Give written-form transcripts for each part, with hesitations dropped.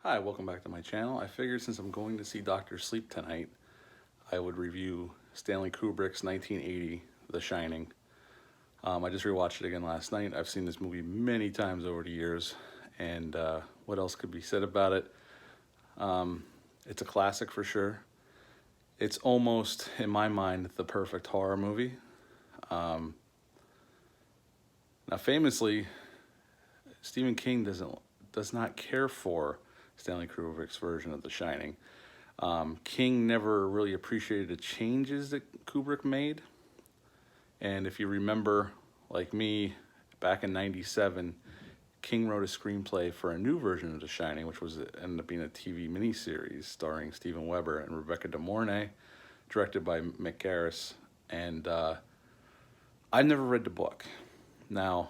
Hi, welcome back to my channel. I figured since I'm going to see Dr. Sleep tonight, I would review Stanley Kubrick's 1980, The Shining. I just rewatched it again last night. I've seen this movie many times over the years, and what else could be said about it? It's a classic for sure. It's almost, in my mind, the perfect horror movie. Um, Now, famously, Stephen King does not care for Stanley Kubrick's version of The Shining. King never really appreciated the changes that Kubrick made. And if you remember, like me, back in '97, King wrote a screenplay for a new version of The Shining, which ended up being a TV miniseries starring Steven Weber and Rebecca De Mornay, directed by Mick Garris. And I never read the book. Now,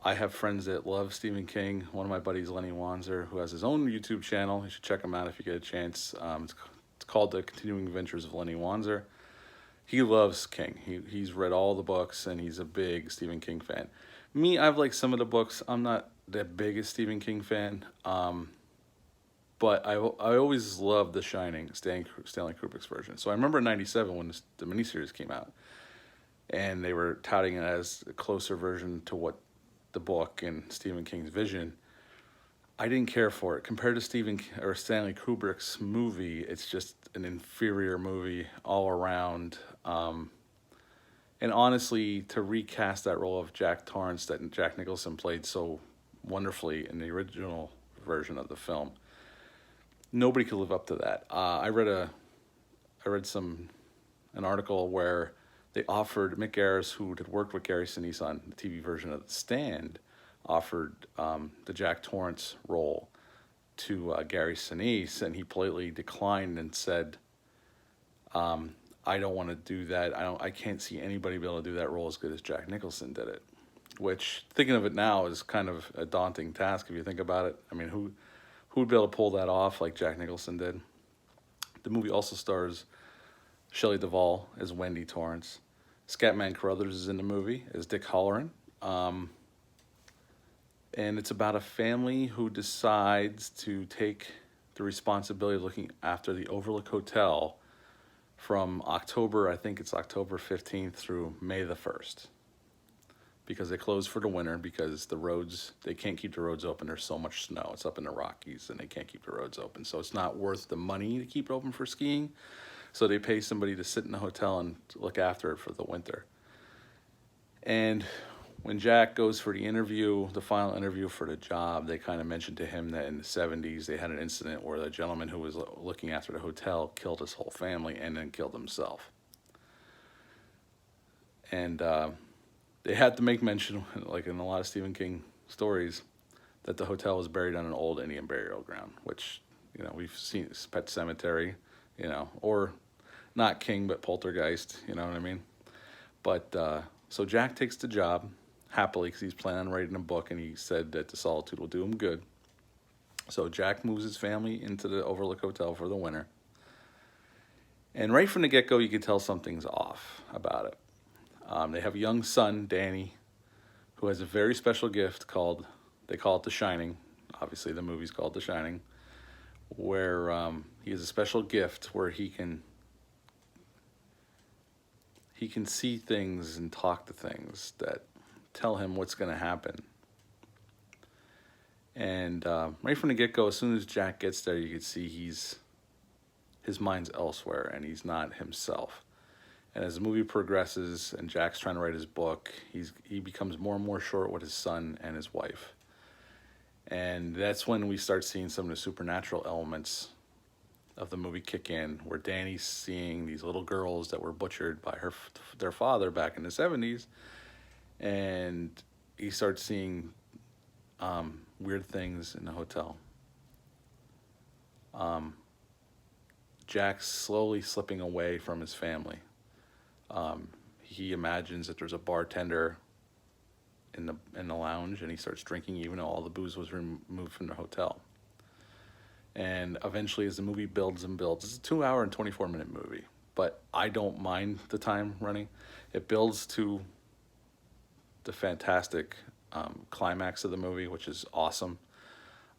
I have friends that love Stephen King. One of my buddies, Lenny Wanzer, who has his own YouTube channel. You should check him out if you get a chance. It's called The Continuing Adventures of Lenny Wanzer. He loves King. He's read all the books, and he's a big Stephen King fan. Me, I've liked some of the books. I'm not the biggest Stephen King fan, but I always loved The Shining, Stanley Kubrick's version. So I remember in '97 when the miniseries came out, and they were touting it as a closer version to what the book and Stephen King's vision. I didn't care for it. Compared to Stanley Kubrick's movie, it's just an inferior movie all around. And honestly, to recast that role of Jack Torrance that Jack Nicholson played so wonderfully in the original version of the film, nobody could live up to that. I read an article where they offered Mick Garris, who had worked with Gary Sinise on the TV version of The Stand, offered the Jack Torrance role to Gary Sinise, and he politely declined and said, "I don't want to do that. I can't see anybody be able to do that role as good as Jack Nicholson did it." Which, thinking of it now, is kind of a daunting task if you think about it. I mean, who would be able to pull that off like Jack Nicholson did? The movie also stars Shelley Duvall as Wendy Torrance. Scatman Carruthers is in the movie as Dick Halloran. And it's about a family who decides to take the responsibility of looking after the Overlook Hotel from October 15th through May the 1st. Because they close for the winter because they can't keep the roads open. There's so much snow. It's up in the Rockies and they can't keep the roads open. So it's not worth the money to keep it open for skiing. So they pay somebody to sit in the hotel and look after it for the winter. And when Jack goes for the final interview for the job, they kind of mentioned to him that in the '70s they had an incident where the gentleman who was looking after the hotel killed his whole family and then killed himself. And they had to make mention, like in a lot of Stephen King stories, that the hotel was buried on an old Indian burial ground, which, we've seen Pet Cemetery, or not King, but Poltergeist, you know what I mean? But, so Jack takes the job, happily, because he's planning on writing a book, and he said that the solitude will do him good. So Jack moves his family into the Overlook Hotel for the winter. And right from the get-go, you can tell something's off about it. They have a young son, Danny, who has a very special gift they call it The Shining. Obviously, the movie's called The Shining, where he has a special gift where he can see things and talk to things that tell him what's going to happen. And right from the get-go, as soon as Jack gets there, you can see his mind's elsewhere and he's not himself. And as the movie progresses and Jack's trying to write his book, he becomes more and more short with his son and his wife. And that's when we start seeing some of the supernatural elements of the movie kick in, where Danny's seeing these little girls that were butchered by their father back in the '70s, and he starts seeing weird things in the hotel. Jack's slowly slipping away from his family. He imagines that there's a bartender in the lounge, and he starts drinking even though all the booze was removed from the hotel. And eventually, as the movie builds and builds, it's a 2-hour and 24-minute movie, but I don't mind the time running. It builds to the fantastic climax of the movie, which is awesome.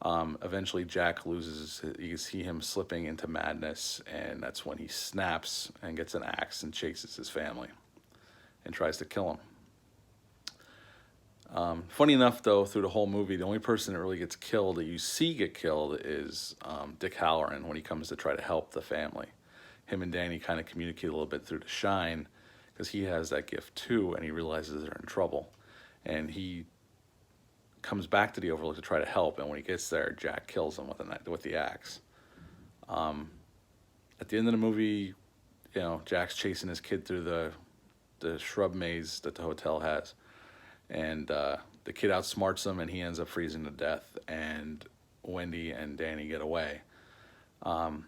Eventually, Jack loses. You see him slipping into madness, and that's when he snaps and gets an axe and chases his family and tries to kill him. Funny enough, though, through the whole movie, the only person that really gets killed, that you see get killed, is Dick Halloran when he comes to try to help the family. Him and Danny kind of communicate a little bit through the shine, because he has that gift too, and he realizes they're in trouble. And he comes back to the Overlook to try to help, and when he gets there, Jack kills him with the axe. At the end of the movie, Jack's chasing his kid through the shrub maze that the hotel has. And the kid outsmarts him, and he ends up freezing to death. And Wendy and Danny get away. And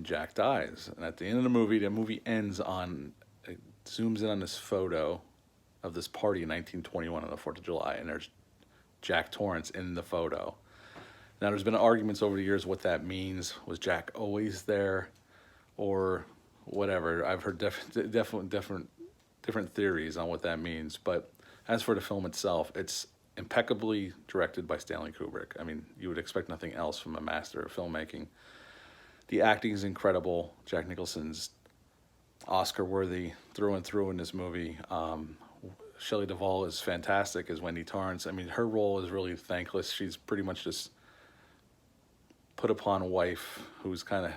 Jack dies. And at the end of the movie ends on, it zooms in on this photo of this party in 1921 on the 4th of July. And there's Jack Torrance in the photo. Now, there's been arguments over the years what that means. Was Jack always there? Or whatever. I've heard different theories on what that means. But as for the film itself, it's impeccably directed by Stanley Kubrick. I mean, you would expect nothing else from a master of filmmaking. The acting is incredible. Jack Nicholson's Oscar-worthy through and through in this movie. Shelley Duvall is fantastic as Wendy Torrance. I mean, her role is really thankless. She's pretty much this put-upon wife who's kind of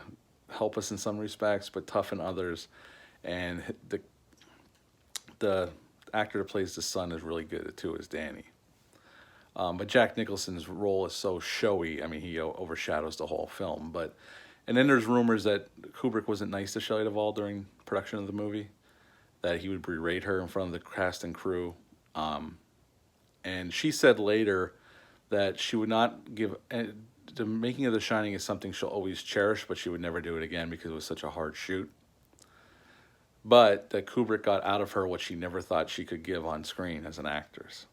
helpless in some respects, but tough in others. And the actor that plays the son is really good too, as Danny. But Jack Nicholson's role is so showy. I mean, he overshadows the whole film. And then there's rumors that Kubrick wasn't nice to Shelley Duvall during production of the movie, that he would berate her in front of the cast and crew. And she said later that she would not give... The making of The Shining is something she'll always cherish, but she would never do it again because it was such a hard shoot. But that Kubrick got out of her what she never thought she could give on screen as an actress.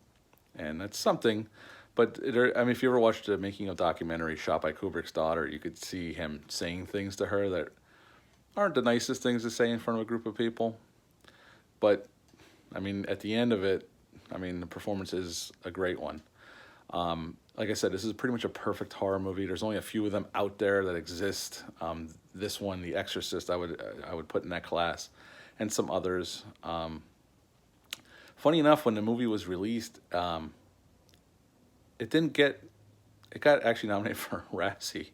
And that's something. But, if you ever watched the making of documentary shot by Kubrick's daughter, you could see him saying things to her that aren't the nicest things to say in front of a group of people. But, at the end of it, the performance is a great one. Like I said, this is pretty much a perfect horror movie. There's only a few of them out there that exist. This one, The Exorcist, I would put in that class, and some others. Funny enough, when the movie was released, it got actually nominated for a Razzie,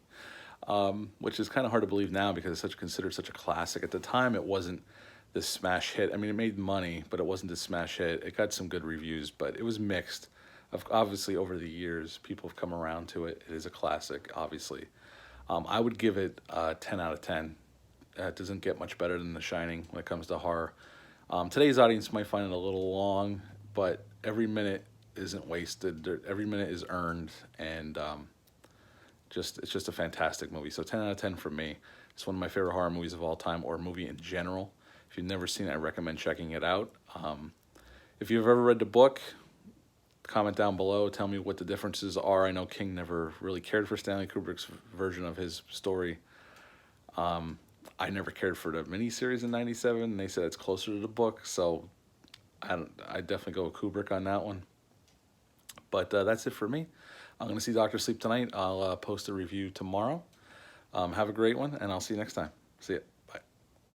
which is kind of hard to believe now because it's considered such a classic. At the time, it wasn't this smash hit. It made money, but it wasn't this smash hit. It got some good reviews, but it was mixed. Obviously, over the years, people have come around to it. It is a classic, obviously. I would give it a 10 out of 10. It doesn't get much better than The Shining when it comes to horror. Today's audience might find it a little long, but every minute isn't wasted. Every minute is earned, and it's just a fantastic movie. So 10 out of 10 for me. It's one of my favorite horror movies of all time, or a movie in general. If you've never seen it, I recommend checking it out. If you've ever read the book, comment down below. Tell me what the differences are. I know King never really cared for Stanley Kubrick's version of his story. I never cared for the miniseries in '97, and they said it's closer to the book, so I definitely go with Kubrick on that one. But that's it for me. I'm going to see Dr. Sleep tonight. I'll post a review tomorrow. Have a great one, and I'll see you next time. See ya.